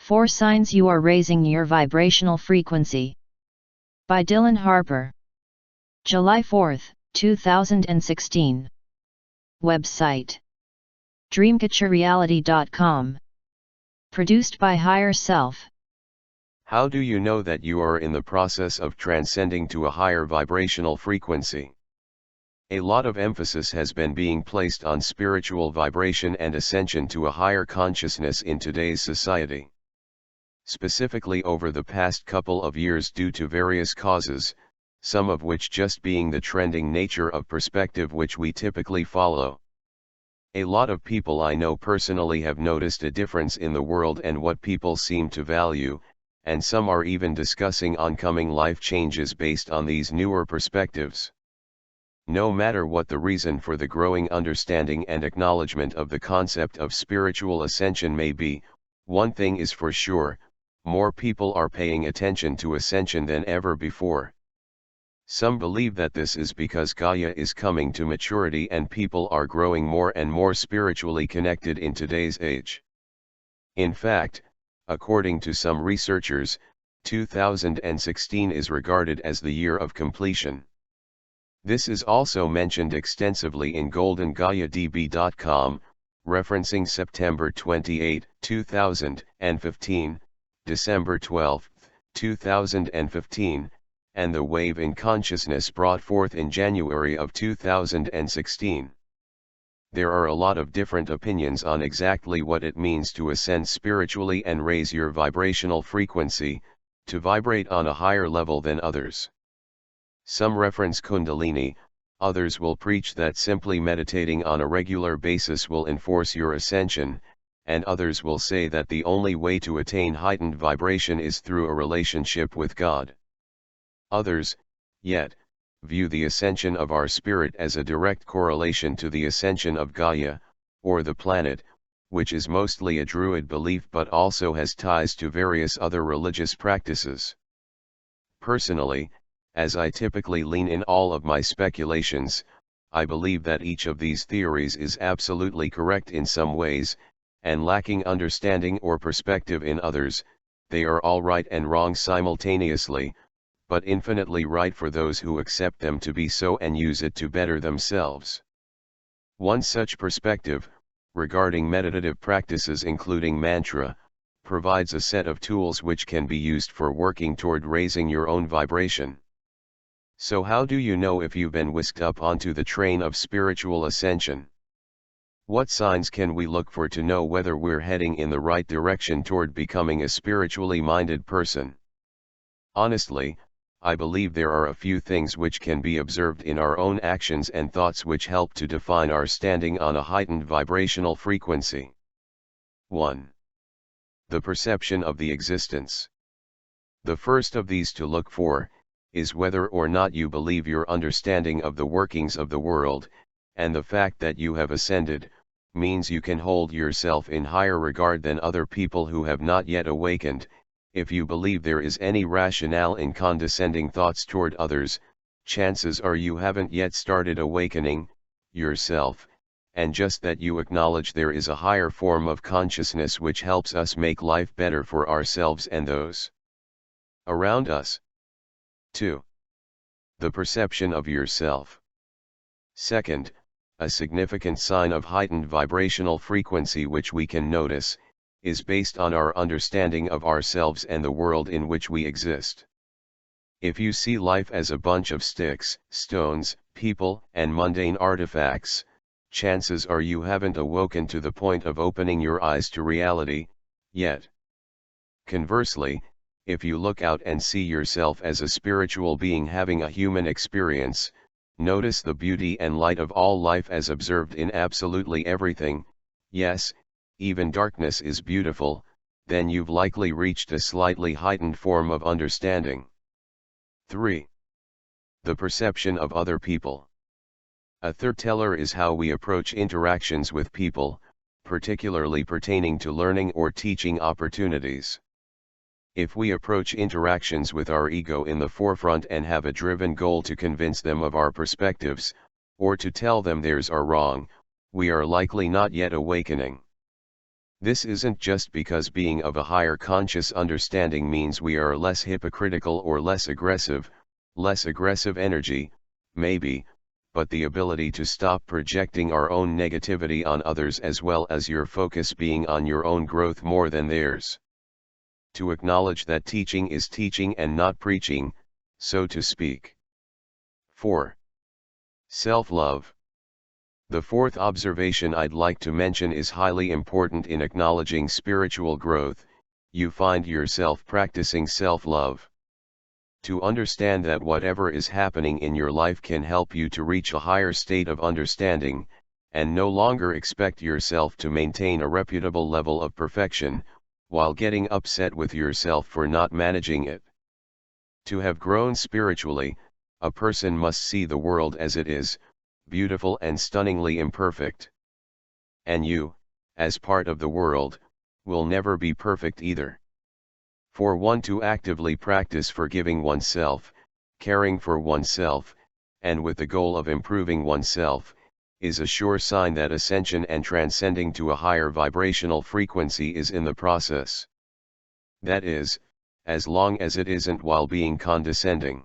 4 Signs You Are Raising Your Vibrational Frequency. By Dylan Harper. July 4, 2016. Website: dreamcatcherreality.com. Produced by Higher Self. How do you know that you are in the process of transcending to a higher vibrational frequency? A lot of emphasis has been being placed on spiritual vibration and ascension to a higher consciousness in today's society. Specifically over the past couple of years due to various causes, some of which just being the trending nature of perspective which we typically follow. A lot of people I know personally have noticed a difference in the world and what people seem to value, and some are even discussing oncoming life changes based on these newer perspectives. No matter what the reason for the growing understanding and acknowledgement of the concept of spiritual ascension may be, one thing is for sure: more people are paying attention to ascension than ever before. Some believe that this is because Gaia is coming to maturity and people are growing more and more spiritually connected in today's age. In fact, according to some researchers, 2016 is regarded as the year of completion. This is also mentioned extensively in GoldenGaiaDB.com, referencing September 28, 2015, December 12, 2015, and the wave in consciousness brought forth in January of 2016. There are a lot of different opinions on exactly what it means to ascend spiritually and raise your vibrational frequency, to vibrate on a higher level than others. Some reference Kundalini, others will preach that simply meditating on a regular basis will enforce your ascension, and others will say that the only way to attain heightened vibration is through a relationship with God. Others, yet, view the ascension of our spirit as a direct correlation to the ascension of Gaia, or the planet, which is mostly a Druid belief but also has ties to various other religious practices. Personally, as I typically lean in all of my speculations, I believe that each of these theories is absolutely correct in some ways, and lacking understanding or perspective in others. They are all right and wrong simultaneously, but infinitely right for those who accept them to be so and use it to better themselves. One such perspective, regarding meditative practices including mantra, provides a set of tools which can be used for working toward raising your own vibration. So how do you know if you've been whisked up onto the train of spiritual ascension? What signs can we look for to know whether we're heading in the right direction toward becoming a spiritually minded person? Honestly, I believe there are a few things which can be observed in our own actions and thoughts which help to define our standing on a heightened vibrational frequency. 1. The perception of the existence. The first of these to look for is whether or not you believe your understanding of the workings of the world, and the fact that you have ascended, means you can hold yourself in higher regard than other people who have not yet awakened. If you believe there is any rationale in condescending thoughts toward others, chances are you haven't yet started awakening yourself, and just that you acknowledge there is a higher form of consciousness which helps us make life better for ourselves and those around us. 2. The perception of yourself. Second, a significant sign of heightened vibrational frequency which we can notice, is based on our understanding of ourselves and the world in which we exist. If you see life as a bunch of sticks, stones, people, and mundane artifacts, chances are you haven't awoken to the point of opening your eyes to reality yet. Conversely, if you look out and see yourself as a spiritual being having a human experience, notice the beauty and light of all life as observed in absolutely everything, yes, even darkness is beautiful, then you've likely reached a slightly heightened form of understanding. 3. The perception of other people. A third teller is how we approach interactions with people, particularly pertaining to learning or teaching opportunities. If we approach interactions with our ego in the forefront and have a driven goal to convince them of our perspectives, or to tell them theirs are wrong, we are likely not yet awakening. This isn't just because being of a higher conscious understanding means we are less hypocritical or less aggressive energy, maybe, but the ability to stop projecting our own negativity on others as well as your focus being on your own growth more than theirs. To acknowledge that teaching is teaching and not preaching, so to speak. 4. Self-love. The fourth observation I'd like to mention is highly important in acknowledging spiritual growth. You find yourself practicing self-love. To understand that whatever is happening in your life can help you to reach a higher state of understanding, and no longer expect yourself to maintain a reputable level of perfection, while getting upset with yourself for not managing it. To have grown spiritually, a person must see the world as it is, beautiful and stunningly imperfect. And you, as part of the world, will never be perfect either. For one to actively practice forgiving oneself, caring for oneself, and with the goal of improving oneself, is a sure sign that ascension and transcending to a higher vibrational frequency is in the process. That is, as long as it isn't while being condescending.